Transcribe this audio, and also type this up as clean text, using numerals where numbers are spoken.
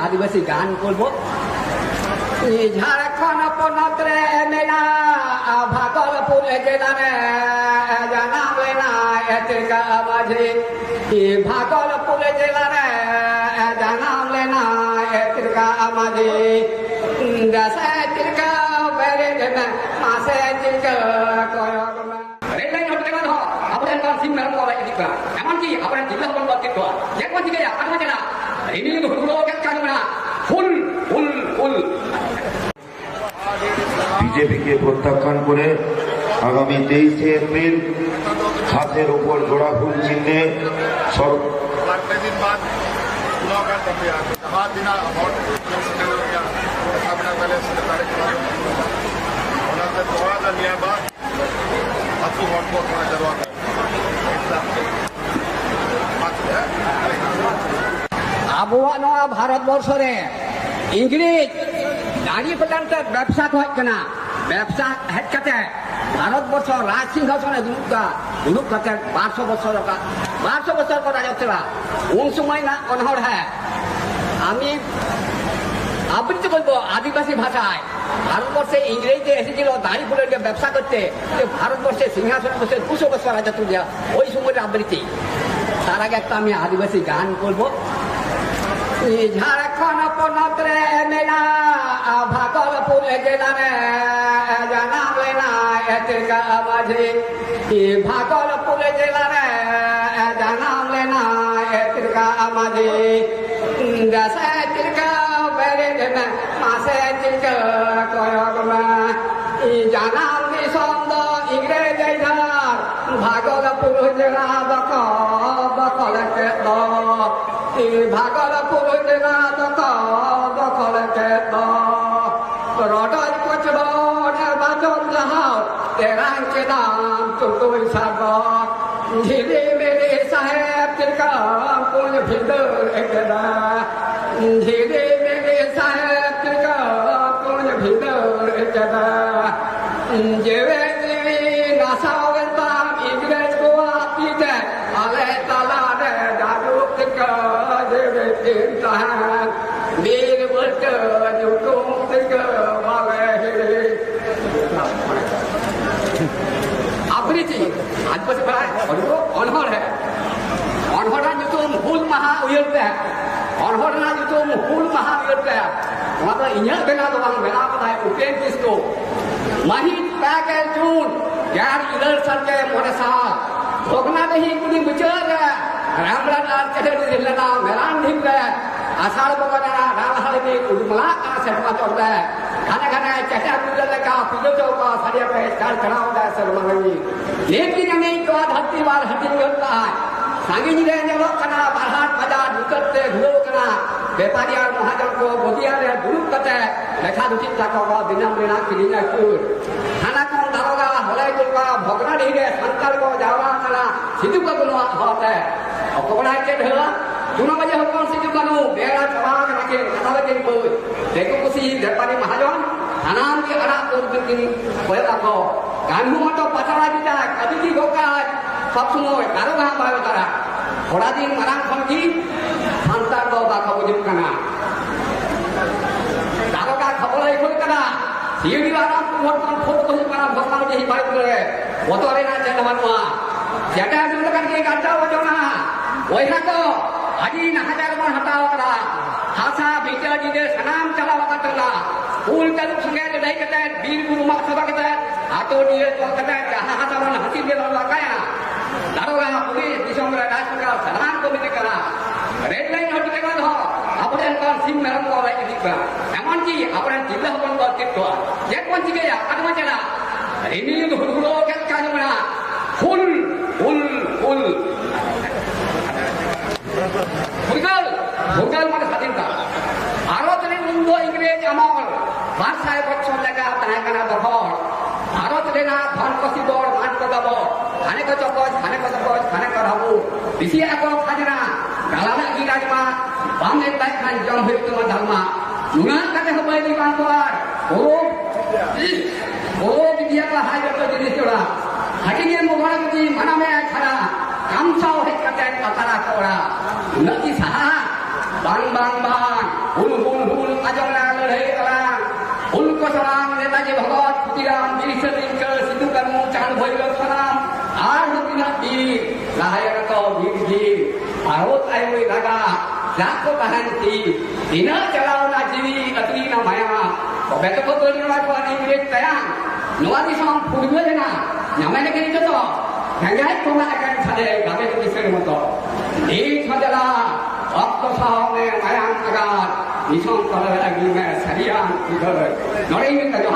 आदिवासी गान করব ঝাড়খণ্ড পনত্রে মেনা ভাগলপুর জেলারে জানাম লেনা এতিকা মাঝে ভাগলপুর জেলারে জানাম লেনা এতিকা মাঝে দশে তিরকা বেরে দেনা মাসে তিরকা কয়ক রেলাই হতে গেল আপনার কাছে সিম মেরম করা এদিকা এমনকি আপনার জিল্লা হল বলতে তো একবার দিকে আটা জানা ini hulu kan mana full বিজেপিকে প্রত্যাখ্যান করে আগামী 23 এপ্রিল হাতের উপর জোড়া ফুল চিহ্নে আবহাওয়া নয়া ভারতবর্ষরে ইংরেজ দাঁড়িয়ে পর্যন্ত ব্যবসা হচ্ছে ব্যবসা হেড কাতে ভারতবর্ষ রাজ সিংহাসনে দুলুক কাতে 1200 বছর করা যাচ্ছে না উন সময় না অনহর হ্যাঁ আমি আবৃত্তি বলবো আদিবাসী ভাষায় ভারতবর্ষে ইংরেজদের এসেছিল দাড়ি ফুলের ব্যবসা করতে ভারতবর্ষে সিংহাসনে বসে 200 বছর রাজা তুলিয়া ওই সময়ের আবৃত্তি তার আগে একটা আমি আদিবাসী গান করবো ঝাড়খণ্ড পনত্রে মেনা ভাগলপুর জেলারে জানাম লেনা এতিকা মাঝে ভাগলপুর জেলারে জানাম লেনা এতিকা মাঝে দশে তিরকা বেরে দেনা মাসে তিরকা কয়ক জানাম নিঃসন্দ ইংরেজ ভাগলপুর জেলা বকলকে ভাগলপুর জেলা দখলকে রডল কচবন বাজন যাও তেরাঙ্কে নাম তুই সাগ ঝিলে মেরে সাহেব তিরকা কোন ভিতর একদা ঝিলে মেরে সাহেব তিরকা কোন ভিতর একদা যেবে নাসাওয়েন্তাম ইংরেজ গোয়া পিতে আলে তালারে জাদু তিরকা যেবে তিনতাহান বীর বলতে জুতুম তিরকা বালে হেরে আবৃত্তি আদিবাসী ভাষায় অনহর হ্যাঁ অনহরা জুতুম হুল মাহা উয়রতে অনহরা জুতুম হুল মাহা উয়রতে ওনারা ইঞ্জিনিয়ার বেনা তো বাং বেনা কথায় উপেন কিসকো महित पैके जून यार इधर सर के मोरे साथ भोगना नहीं कुछ बिचार रामराज आर चढ़े दिलना मेरान ढिम रे आषाढ़ बगना राल हल के उड़मला का सेटवा चढ़ता है खाने खाने चटा कुदल का पिलो चौका साड़िया पे स्टार खड़ा होता है सरमंगी लेकिन नहीं तो धरती बार हटी होता है सांगी जी रे जब कना बाहर बाजार निकलते घुलो कना व्यापारी और महाजन को बोदिया रे दुरुप कते लेखा दुचित ताको दिनम लेना किलिना कुर खाना कौन दारोगा हलाई कुलवा भगना ढीरे संताल को जावा कना सिद्धू का गुनवा होता है और कोबड़ा के ढेला दोनों बजे हुकम सिद्धू कनु बेड़ा सभा के कथा के कोई देखो कुसी व्यापारी महाजन हनाम के अड़ा को दिन कोयला को गानू मतो पतरा दिता कभी की गोका सब समय दारोगा बाय तारा थोड़ा दिन मारांग खनकी संताल को बाका बुजुर्ग कना दारोगा खबर आई खोल कना सियुडी आराम मोटन फोट को कना भगवान के हिफाजत करे ओतरे ना चंदवनवा जेटा जुलकन के गाटा वजोना ओइना को आदि ना हजार मन हटाव करा हासा बिचा जी दे सनाम चलाव कतला फूल तलु संगे दई कते बीर गुरु मा सभा कते आतो दिए तो कते जहां हासा मन हसी दे लगाया दारोगा पुलिस दिसों रे राष्ट्र सलाम को मिले करा रेड लाइन हटके बाद हो अपने का सिम मेरम को राय दिखा एमन की अपने जिल्ला हबन को कितो जे कोन जिगे या कदमा चला रिनी हुलो के काजमना फुल भूगल माने स्वाधीनता भारत रे उन्दो इंग्रेज अमल 500 বছর লাগা তাই কানা দখল भारत रे ना धन कसी बड़ मान को दबो खाने को चकोज खाने को रहबो बिसिया को खाजना गालाना की राजमा बाम एक बाई खान जम होई तो धर्मा जुना कते हो बाई बान द्वार ओ बिदिया का हाय तो जिनिस जोड़ा हटिगे मोबाइल की मना में खड़ा काम साव है कते पतरा कोड़ा नती Saha bang hul ajongna lelai talang hul ko salam netaji bhagat kutiram birisa tingkal situ kamu chan bhairab salam ar hutina bi lahaya ko birji arot ayoi laga lakko kahanti dina chalawna jiwi atri na maya ko beto ko tolna ko ani miret tayang noa di sam purbe na nyamane ke to gangai ko ma akan sade gabe ko disere moto ni thadala Waktu sahne mayang agar nisong kalau lagi me sarian udah, nori ini kerja